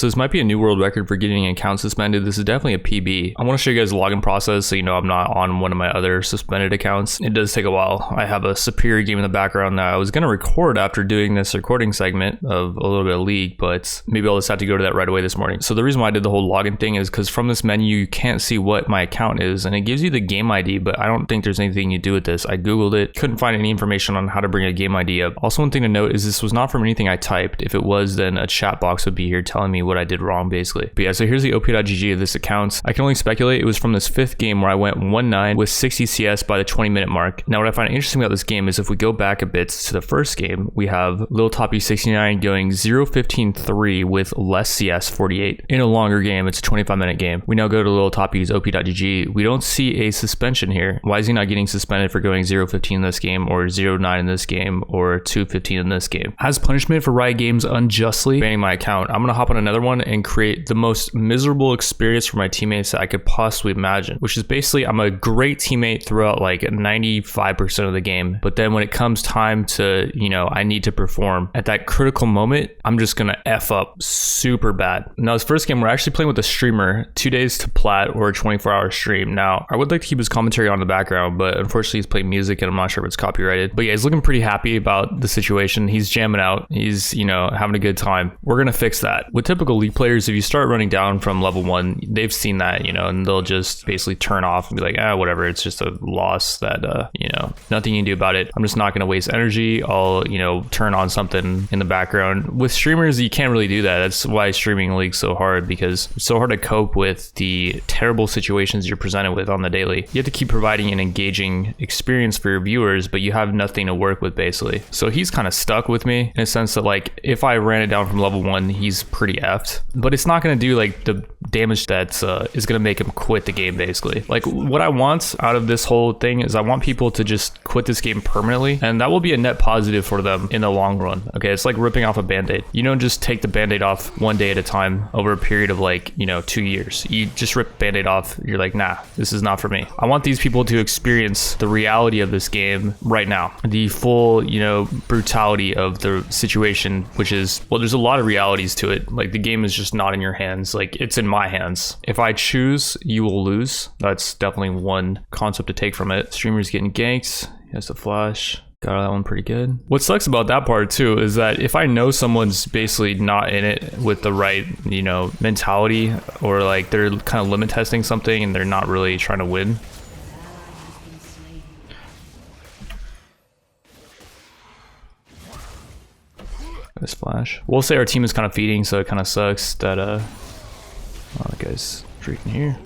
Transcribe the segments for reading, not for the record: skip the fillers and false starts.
So this might be a new world record for getting an account suspended. This is definitely a PB. I want to show you guys the login process so you know I'm not on one of my other suspended accounts. It does take a while. I have a superior game in the background that I was going to record after doing this recording segment of a little bit of League, but maybe I'll just have to go to that right away this morning. So the reason why I did the whole login thing is because from this menu you can't see what my account is, and it gives you the game ID, but I don't think there's anything you do with this. I googled it, couldn't find any information on how to bring a game ID up. Also, one thing to note is this was not from anything I typed. If it was, then a chat box would be here telling me what I did wrong basically. But yeah, so here's the op.gg of this account. I can only speculate it was from this 5th game where I went 1-9 with 60 CS by the 20-minute mark. Now what I find interesting about this game is if we go back a bit to the first game, we have Lil Toppy 69 going 0-15-3 with less CS 48. In a longer game, it's a 25-minute game. We now go to Lil Toppy's op.gg. We don't see a suspension here. Why is he not getting suspended for going 0-15 in this game, or 0-9 in this game, or 2-15 in this game? As punishment for Riot Games unjustly banning my account, I'm gonna hop on another one and create the most miserable experience for my teammates that I could possibly imagine, which is basically I'm a great teammate throughout like 95% of the game, but then when it comes time to, you know, I need to perform at that critical moment, I'm just gonna F up super bad. Now this first game, we're actually playing with a streamer, 2 days to plat or a 24-hour stream. Now I would like to keep his commentary on the background, but unfortunately he's playing music and I'm not sure if it's copyrighted. But yeah, he's looking pretty happy about the situation. He's jamming out. He's, you know, having a good time. We're gonna fix that. With typical League players, if you start running down from level 1, they've seen that, you know, and they'll just basically turn off and be like, whatever, it's just a loss that, you know, nothing you can do about it. I'm just not gonna waste energy. I'll, you know, turn on something in the background. With streamers, you can't really do that. That's why streaming League's so hard, because it's so hard to cope with the terrible situations you're presented with on the daily. You have to keep providing an engaging experience for your viewers, but you have nothing to work with basically. So he's kind of stuck with me in a sense that like if I ran it down from level 1, he's pretty effed, but it's not going to do like the damage that is going to make him quit the game basically. Like what I want out of this whole thing is I want people to just quit this game permanently, and that will be a net positive for them in the long run. Okay, it's like ripping off a band-aid. You don't just take the band-aid off one day at a time over a period of like, you know, 2 years. You just rip the band-aid off. You're like, nah, this is not for me. I want these people to experience the reality of this game right now, the full, you know, brutality of the situation, which is, well, there's a lot of realities to it. Like the game is just not in your hands. Like it's in my hands. If I choose, you will lose. That's definitely one concept to take from it. Streamer's getting ganked. He has the flash. Got that one pretty good. What sucks about that part too is that if I know someone's basically not in it with the right, you know, mentality, or like they're kind of limit testing something and they're not really trying to win. This flash. We'll say our team is kind of feeding, so it kind of sucks that oh, that guy's freaking here.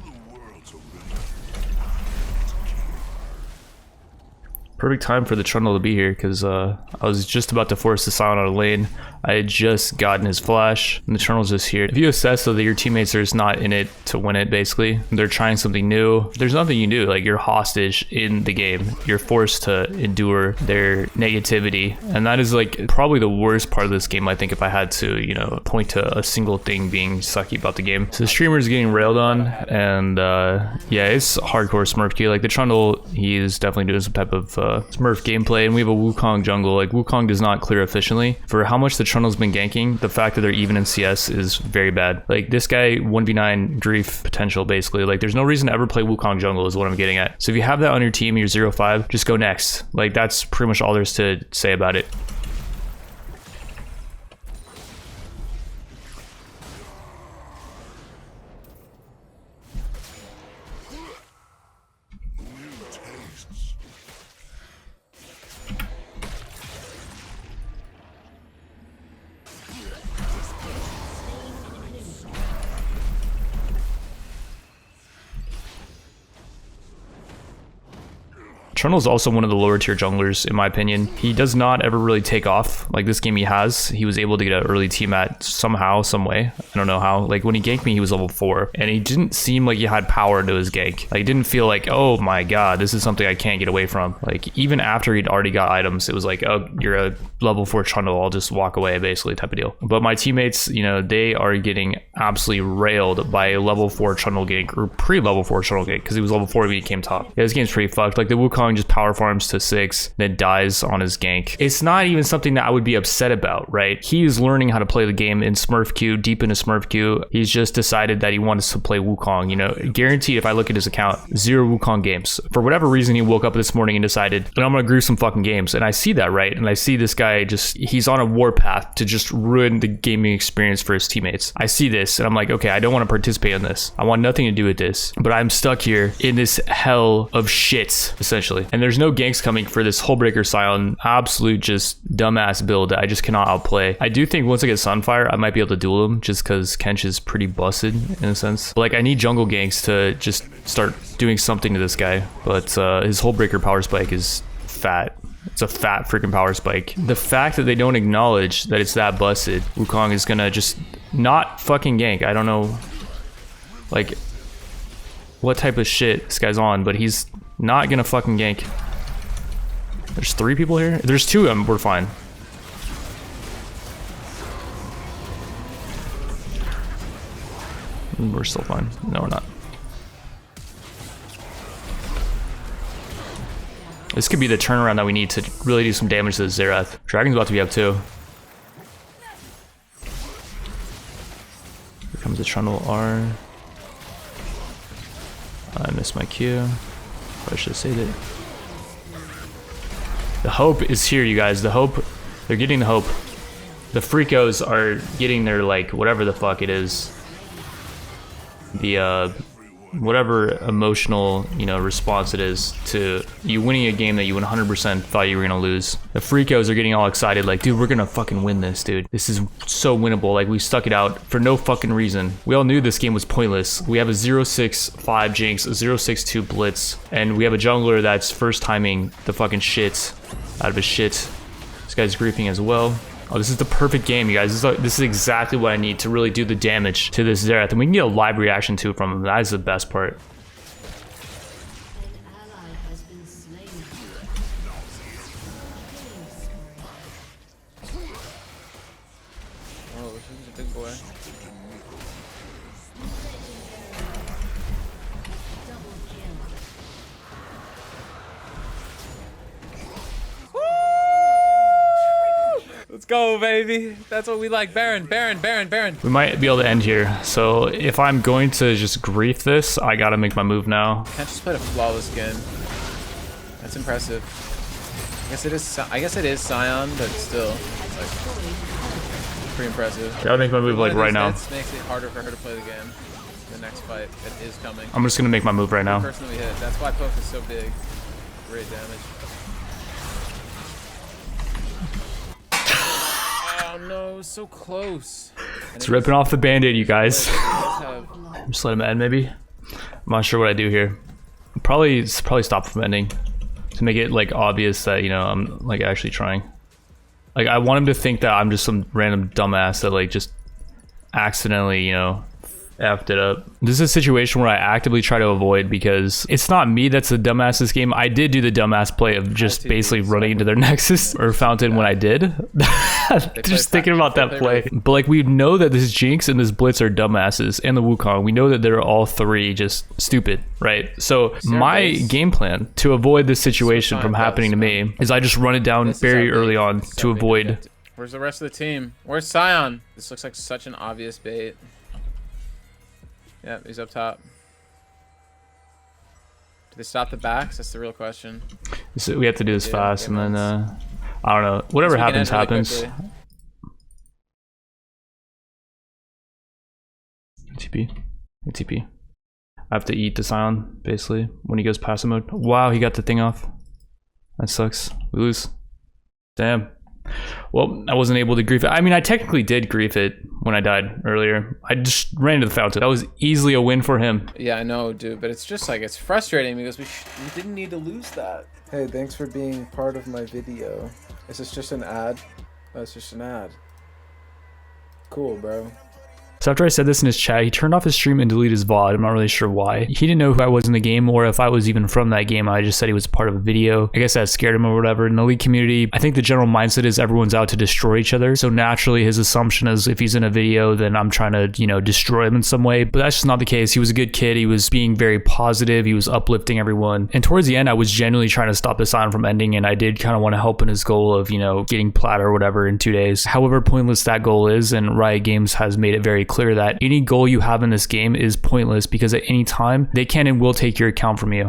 Perfect time for the Trundle to be here because I was just about to force the silent out of lane. I had just gotten his flash and the Trundle's just here. If you assess though that your teammates are just not in it to win it, basically, they're trying something new, there's nothing you can do. Like you're hostage in the game. You're forced to endure their negativity. And that is like probably the worst part of this game, I think, if I had to, you know, point to a single thing being sucky about the game. So the streamer's getting railed on, and yeah, it's hardcore Smurf queue. Like the Trundle, he is definitely doing some type of Smurf gameplay, and we have a Wukong jungle. Like Wukong does not clear efficiently. For how much the Trundle's been ganking, the fact that they're even in CS is very bad. Like this guy 1v9 grief potential basically. Like there's no reason to ever play Wukong jungle is what I'm getting at. So if you have that on your team, you're 0-5, just go next. Like that's pretty much all there's to say about it. Trundle is also one of the lower tier junglers in my opinion. He does not ever really take off. Like this game he was able to get an early team at somehow, some way. I don't know how. Like when he ganked me, he was level 4 and he didn't seem like he had power to his gank. Like it didn't feel like, oh my god, this is something I can't get away from. Like even after he'd already got items, it was like, oh, you're a level 4 Trundle, I'll just walk away basically type of deal. But my teammates, you know, they are getting absolutely railed by a level 4 Trundle gank, or pre-level 4 Trundle gank, because he was level 4 when he came top. Yeah, this game's pretty fucked. Like the Wukong just power farms to 6, then dies on his gank. It's not even something that I would be upset about, right? He is learning how to play the game in Smurf queue, deep into Smurf queue. He's just decided that he wants to play Wukong, you know, guaranteed if I look at his account, 0 Wukong games. For whatever reason, he woke up this morning and decided, I'm gonna groove some fucking games. And I see that, right? And I see this guy just, he's on a warpath to just ruin the gaming experience for his teammates. I see this and I'm like, okay, I don't want to participate in this. I want nothing to do with this, but I'm stuck here in this hell of shit, essentially. And there's no ganks coming for this Hullbreaker Scion, absolute just dumbass build that I just cannot outplay. I do think once I get Sunfire, I might be able to duel him just because Kench is pretty busted in a sense. But like I need jungle ganks to just start doing something to this guy. But his Hullbreaker power spike is fat. It's a fat freaking power spike. The fact that they don't acknowledge that it's that busted, Wukong is gonna just not fucking gank. I don't know like what type of shit this guy's on, but he's not gonna fucking gank. There's 3 people here? There's 2 of them, we're fine. We're still fine. No, we're not. This could be the turnaround that we need to really do some damage to the Xerath. Dragon's about to be up too. Here comes the Trundle R. I missed my Q. I should have saved it. The hope is here, you guys. The hope, they're getting the hope. The Freakos are getting their, like, whatever the fuck it is. The, whatever emotional, you know, response it is to you winning a game that you 100% thought you were gonna lose. The Freakos are getting all excited, like, dude, we're gonna fucking win this, dude. This is so winnable. Like, we stuck it out for no fucking reason. We all knew this game was pointless. We have a 0-6-5 Jinx, a 0-6-2 Blitz, and we have a jungler that's first timing the fucking shit out of his shit. This guy's griefing as well. Oh, this is the perfect game, you guys. This is exactly what I need to really do the damage to this Xerath. And we can get a live reaction to it from him. That is the best part. Oh, this is a big boy. Let's go, baby. That's what we like. Baron, Baron, Baron, Baron. We might be able to end here. So if I'm going to just grief this, I gotta make my move now. Can't just put a flawless game. That's impressive. I guess it is Scion, but still, it's like pretty impressive. Gotta make my move like right now. This makes it harder for her to play the game. The next fight that is coming. I'm just gonna make my move right now. Personally hit. That's why poke is so big. Great damage. Oh no, so close. It's ripping off the band-aid, you guys. Just let him end, maybe. I'm not sure what I do here. Probably stop from ending to make it like obvious that, you know, I'm like actually trying. Like I want him to think that I'm just some random dumbass that like just accidentally, you know, effed it up. This is a situation where I actively try to avoid because it's not me that's the dumbass this game. I did do the dumbass play of just basically running into their Nexus or Fountain when I did. Just thinking about that play. But like we know that this Jinx and this Blitz are dumbasses and the Wukong. We know that they're all 3 just stupid, right? So my game plan to avoid this situation from happening to me is I just run it down very early on to avoid. Where's the rest of the team? Where's Scion? This looks like such an obvious bait. Yeah, he's up top. Do they stop the backs? That's the real question. So we have to do this fast, and then I don't know. Whatever happens, happens. TP. TP. I have to eat the Scion, basically, when he goes passive mode. Wow, he got the thing off. That sucks. We lose. Damn. Well, I wasn't able to grief it. I mean, I technically did grief it when I died earlier. I just ran into the Fountain. That was easily a win for him. Yeah, I know, dude, but it's just like, it's frustrating because we didn't need to lose that. Hey, thanks for being part of my video. Is this just an ad? Oh, it's just an ad. Cool, bro. So after I said this in his chat, he turned off his stream and deleted his VOD. I'm not really sure why. He didn't know who I was in the game or if I was even from that game. I just said he was part of a video. I guess that scared him or whatever. In the League community, I think the general mindset is everyone's out to destroy each other. So naturally his assumption is if he's in a video, then I'm trying to, you know, destroy him in some way. But that's just not the case. He was a good kid. He was being very positive. He was uplifting everyone. And towards the end, I was genuinely trying to stop this island from ending, and I did kind of want to help in his goal of, you know, getting plat or whatever in 2 days. However pointless that goal is, and Riot Games has made it very clear that any goal you have in this game is pointless because at any time they can and will take your account from you.